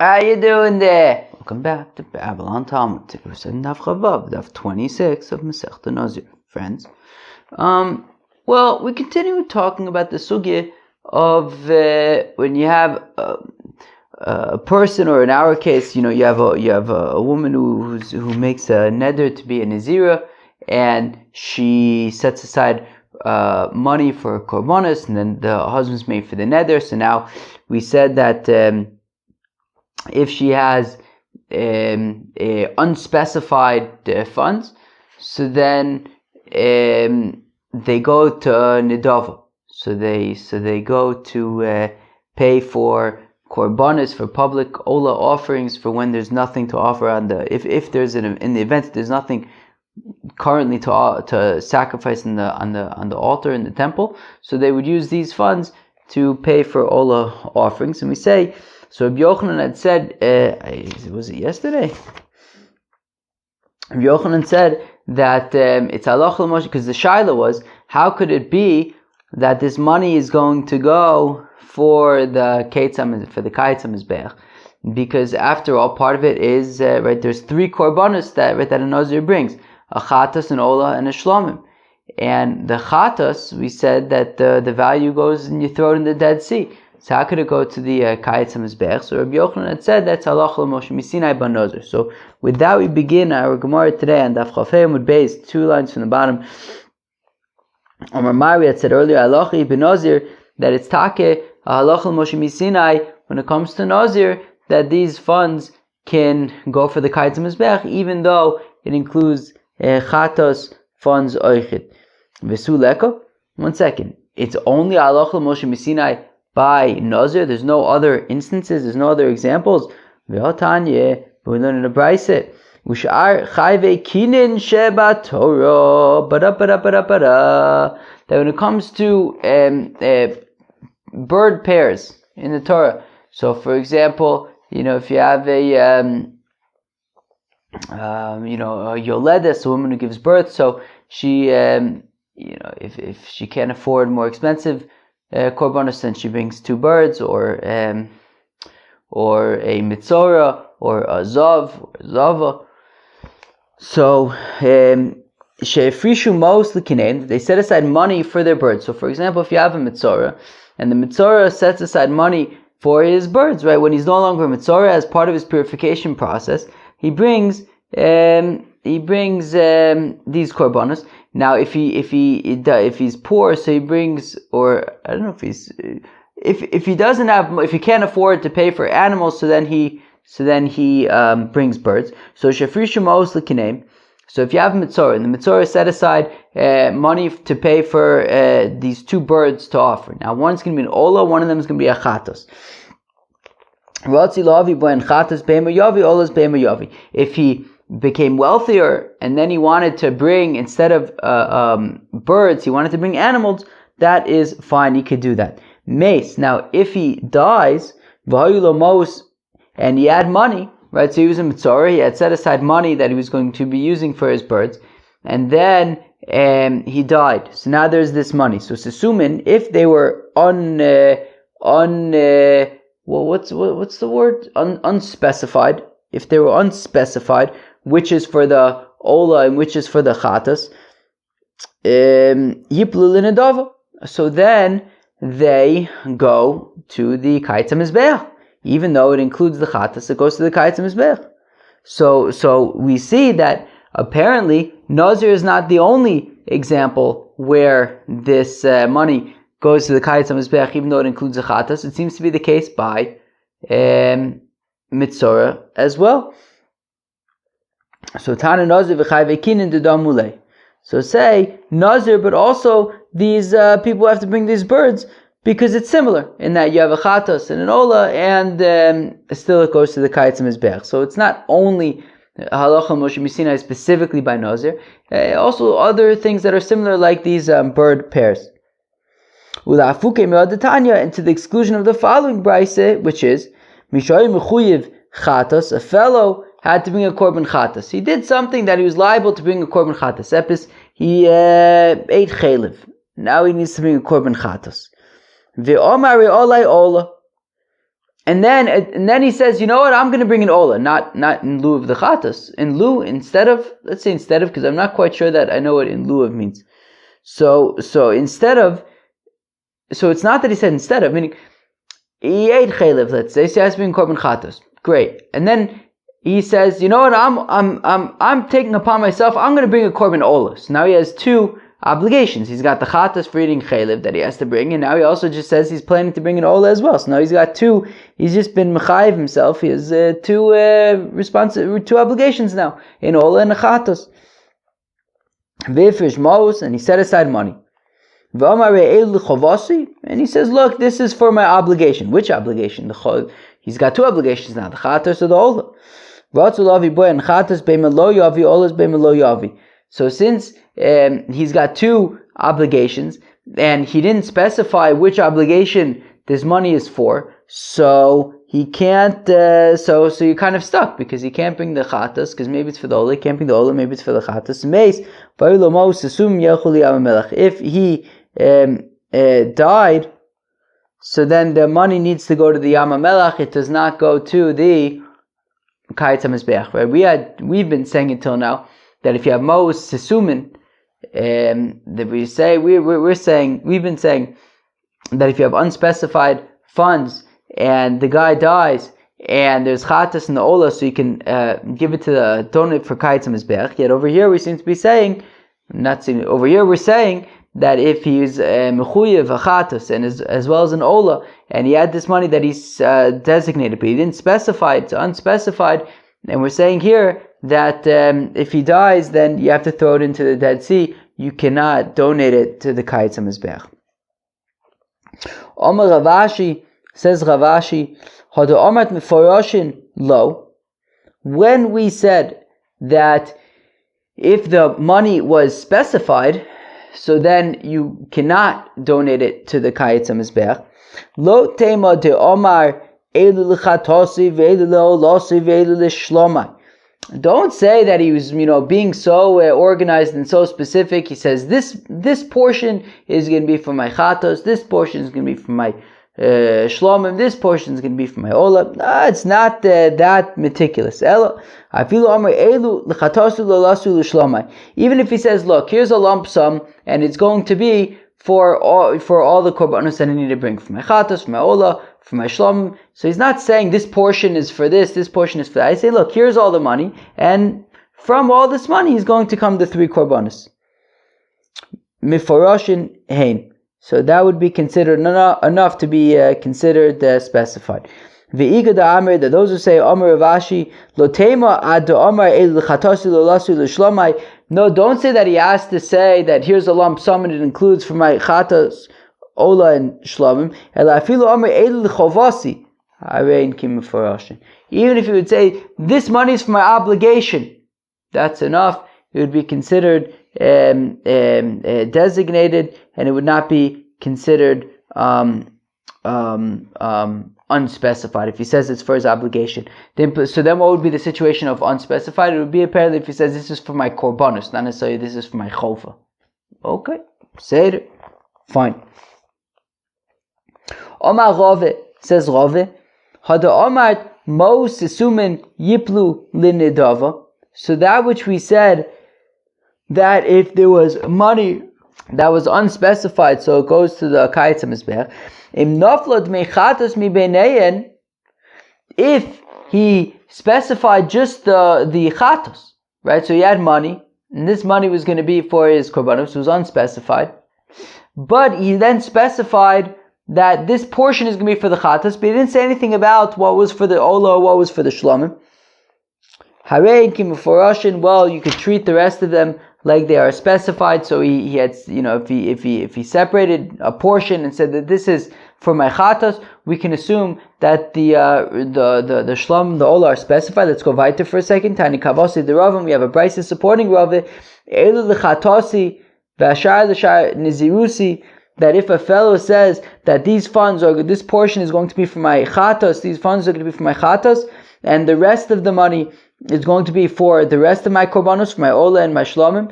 How you doing there? Welcome back to Babylon Talmud. Today we're studying Daf Chavav, Daf 26 of Masechta Nazir, friends. Well, we continue talking about the sugya of when you have a person, or in our case, you have a woman who makes a neder to be a Nazira, and she sets aside money for korbanos, and then the husband's made for the neder. So now we said that if she has unspecified funds, so then they go to nidava. So they go to pay for korbanos, for public ola offerings, for when there's nothing to offer on the if there's in the event there's nothing currently to sacrifice on the altar in the temple. So they would use these funds to pay for ola offerings, and we say. So Rabbi Yochanan had said, was it yesterday? Rabbi Yochanan said that it's halach l'moshe, because the shaila was, how could it be that this money is going to go for the keitzam, for the keitzam mizbeach? Because after all, part of it is right. There's three korbanos that a nazir brings: a chatas, an ola, and a shlomim. And the chatas, we said that the value goes and you throw it in the Dead Sea. So how could it go to the Kayetz HaMizbech? So Rabbi Yochanan had said that's halach l'moshe misinai ban nazir. So with that we begin our Gemara today, and Daf Chafei Amud Beis, 2 lines from the bottom. Omar Mari had said earlier, halachi ben nazir, that it's take halach l'moshe misinai when it comes to nazir, that these funds can go for the Kayetz HaMizbech, even though it includes chatos funds oichid. V'su leko. 1 second. It's only halach l'moshe misinai by Nazir. There's no other instances, there's no other examples. V'hotanye, but we learn in a brayse. Ushar chayve kinin sheba Torah. That when it comes to bird pairs in the Torah. So, for example, if you have a yoledes, a woman who gives birth, so she, if she can't afford more expensive korbanos, then she brings 2 birds, or a mitzora, or a zav, or a zava. So she'efrishu mos l'kinein, they set aside money for their birds. So, for example, if you have a mitzora, and the mitzora sets aside money for his birds, right? When he's no longer a mitzora, as part of his purification process, he brings these korbanos. Now, if he's poor, so he brings, or I don't know if he doesn't have, if he can't afford to pay for animals, so then he brings birds. So shefrishu ma'os l'kineim. So if you have a mitzora, and the mitzora set aside money to pay for these 2 birds to offer. Now, one's going to be an ola, one of them is going to be a chatos. If he became wealthier, and then he wanted to bring, instead of birds, he wanted to bring animals, that is fine, he could do that. Mace, now if he dies, and he had money, right, so he was a mitzora, he had set aside money that he was going to be using for his birds, and then he died. So now there's this money. So assuming if they were what's the word? Unspecified. If they were unspecified, which is for the ola and which is for the chatas, yiplu l'nedava. So then they go to the Kayetz HaMizbeach. Even though it includes the chatas, it goes to the Kayetz HaMizbeach. So we see that apparently Nazir is not the only example where this money goes to the Kayetz HaMizbeach, even though it includes the chatas. It seems to be the case by mitzora as well. So Tana Nazir v'chayve kinin dedam mulei. So say Nazir, but also these people have to bring these birds, because it's similar in that you have a chatas and an ola, and still it goes to the Kayetz HaMizbeach. So it's not only halacha Moshe Misinai specifically by Nazir, also other things that are similar, like these bird pairs. And to the exclusion of the following brayse, which is Mishay Mechuyev Chatas, a fellow had to bring a korban chatas. He did something that he was liable to bring a korban chatas. Epis, he ate chaylev. Now he needs to bring a korban chatas. Ve'omari olai ola. And then he says, you know what? I'm going to bring an ola, not in lieu of the chatas. Instead of, because I'm not quite sure that I know what in lieu of means. So it's not that he said instead of, meaning he ate chaylev, let's say, so he has to bring korban chatas. Great. And then he says, you know what? I'm taking upon myself. I'm going to bring a korban ola. So now he has two obligations. He's got the chatas for eating chaylev that he has to bring, and now he also just says he's planning to bring an ola as well. So now he's got two. He's just been mechayiv himself. He has two obligations now, an ola and a chatas. V'ifrish mos, and he set aside money. And he says, look, this is for my obligation. Which obligation? He's got two obligations now, the chatas or the ola. So since he's got two obligations, and he didn't specify which obligation this money is for, so he can't, so you're kind of stuck, because he can't bring the chatas, because maybe it's for the ola, he can't bring the ola, maybe it's for the chatas. If he died, so then the money needs to go to the Yam HaMelech, it does not go to the Kayetz HaMizbeach, right? We've been saying until now that if you have Mos Sesumin, that we've been saying that if you have unspecified funds and the guy dies and there's chatas in the ola, so you can give it to the donate for Kayetz HaMizbeach. Yet over here we're saying that if he's mechuyev a chatas and as well as an ola, and he had this money that he's designated, but he didn't specify, it's unspecified, and we're saying here that if he dies, then you have to throw it into the Dead Sea. You cannot donate it to the Kayetz HaMizbeach. Omar Ravashi, says Ravashi, Hada Omat Meforoshin Lo. When we said that if the money was specified, so then you cannot donate it to the Kayetz HaMizbeach. Lo tema de Omar Elu l'chatosi ve'elu le'olosi ve'elu l'shlomai. Don't say that he was, being so organized and so specific. He says this portion is going to be for my chatos, this portion is going to be for my shlomim, this portion is going to be for my ola. No, it's not that meticulous. Even if he says, look, here's a lump sum, and it's going to be for all the korbanos that I need to bring, for my chatos, for my ola, for my shlomim. So he's not saying this portion is for this portion is for that. I say, look, here's all the money, and from all this money is going to come the three korbanos. Miforoshin hein. So that would be considered enough to be considered specified. Ve'iga da Amr, that those who say Amr Ravashi, lo tema ad da Amr el l'chatosi lo lasu l'shlomai. No, don't say that he has to say that here's a lump sum and it includes for my chatos, ola and shlomim. Ela afilu Amr el l'chovasi. Even if you would say this money is for my obligation, that's enough. It would be considered designated, and it would not be considered unspecified. If he says it's for his obligation, so then what would be the situation of unspecified? It would be apparently if he says this is for my korbanos, not necessarily this is for my chofa. Okay, say it. Fine. Omar Rove, says Rove, Hada Omar Mo Sesumen Yiplu Linidava. So that which we said, that if there was money that was unspecified, so it goes to the Kayetz HaMizbeach. If he specified just the chatos, right? So he had money, and this money was going to be for his korbanos, it was unspecified. But he then specified that this portion is going to be for the chatos, but he didn't say anything about what was for the ola or what was for the shlomim. Well, you could treat the rest of them like they are specified. So he had, if he separated a portion and said that this is for my chatos, we can assume that the shlom, the ola are specified. Let's go weiter for a second. Tani kavosi the Ravim. We have a brisa supporting Rav. Elu l'chatosi v'ashar l'shar nizirusi. That if a fellow says that these funds this portion is going to be for my chatos, these funds are going to be for my chatos, and the rest of the money is going to be for the rest of my korbanos, for my ola and my shlomim.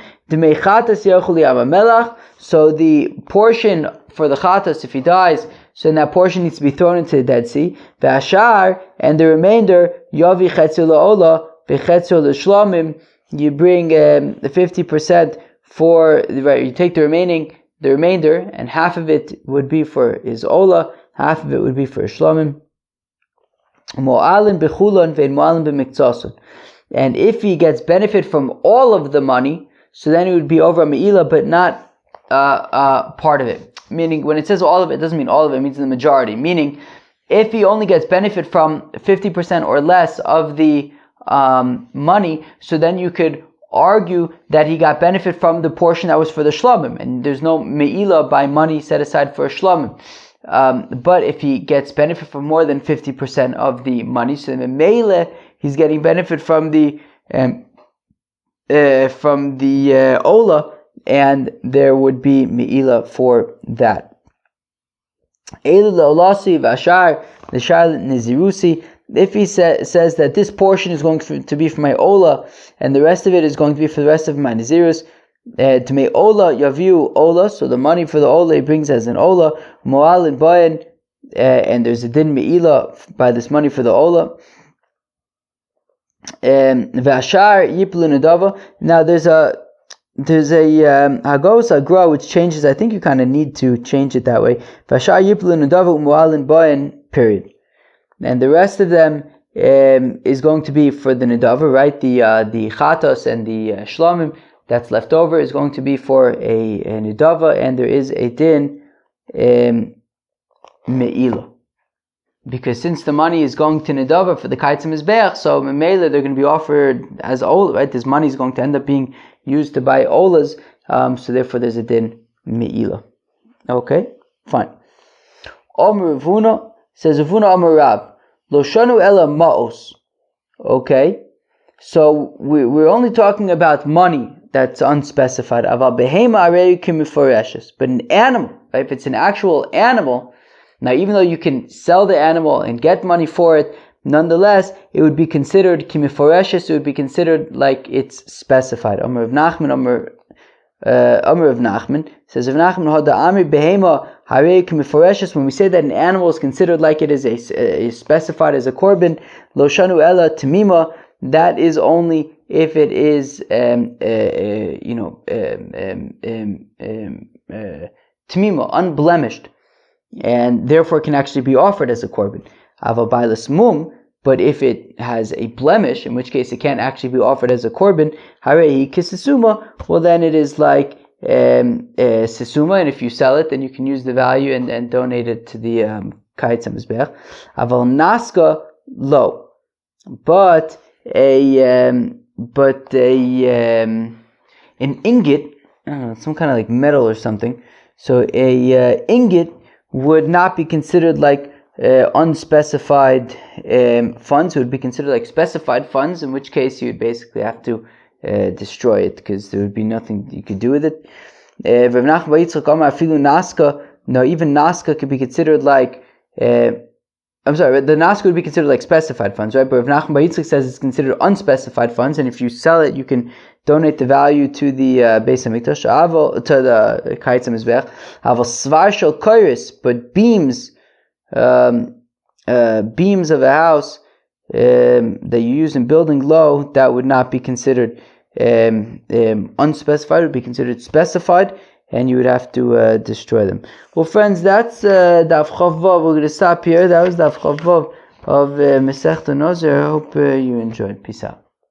So the portion for the chatas, if he dies, so then that portion needs to be thrown into the Dead Sea. V'ashar, and the remainder, yavi chetzio la'ola, v'chetzio l'shlomim, you bring the 50% for, right, you take the remainder, and half of it would be for his ola, half of it would be for his shlomim. Mo'alin b'chulon ve'in mo'alin b'miktzason. And if he gets benefit from all of the money, so then it would be over a me'ilah, but not part of it. Meaning, when it says all of it, it doesn't mean all of it, it means the majority. Meaning, if he only gets benefit from 50% or less of the money, so then you could argue that he got benefit from the portion that was for the shlomim, and there's no me'ilah by money set aside for a shlomim. But if he gets benefit from more than 50% of the money, so then me'ilah, he's getting benefit from the ola, and there would be me'ilah for that. If he says that this portion is going to be for my ola, and the rest of it is going to be for the rest of my nazirus, to make ola yaviu ola, so the money for the ola he brings as an ola, mo'al and bayan, and there's a din me'ilah by this money for the ola. V'ashar yiplu nedava. Now there's a hagos agra which changes. I think you kind of need to change it that way. V'ashar yiplu nedava u'mo'alin bayan, period. And the rest of them is going to be for the nedava, right? The chatos and the shlomim that's left over is going to be for a nedava, and there is a din me'ilah. Because since the money is going to Nedava for the Kaitz HaMizbeach, so Memela they're going to be offered as Ola, right? This money is going to end up being used to buy Olas, so therefore there's a din Me'ila. Okay, fine. Omer Ravuna says, Ravuna Omer Rab, Lo Shanu Ela Ma'os. Okay, so we're only talking about money that's unspecified. Aval Behema Arei Kimiforeshes. But an animal, right? If it's an actual animal, now, even though you can sell the animal and get money for it, nonetheless, it would be considered kimiforeshes. It would be considered like it's specified. Omer of Nachman says, "Of Nachman hoda amri behema harei kimiforeshes." When we say that an animal is considered like it is is specified as a korban, lo shanu ela tamima. That is only if it is tamima, unblemished, and therefore can actually be offered as a korban. Avabilas mum, but if it has a blemish, in which case it can't actually be offered as a korban, harehi kisesuma, well then it is like sesuma, and if you sell it, then you can use the value and donate it to the Kaitz HaMizbeach. Aval naska lo, but an ingot, I don't know, some kind of like metal or something. So a ingot would not be considered like unspecified funds. It would be considered like specified funds, in which case you would basically have to destroy it because there would be nothing you could do with it. No, even naska could be considered like the naska would be considered like specified funds, right? But if Nachman Bar Yitzchak says it's considered unspecified funds, and if you sell it, you can donate the value to the Beis Hamikdash, to the Kaitz HaMizbeach. Aval svar shel koiris, but beams of a house that you use in building low, that would not be considered unspecified. It would be considered specified, and you would have to destroy them. Well, friends, that's Daf Chav Vav. We're going to stop here. That was Daf Chav Vav of Masechta Nazir. I hope you enjoyed. Peace out.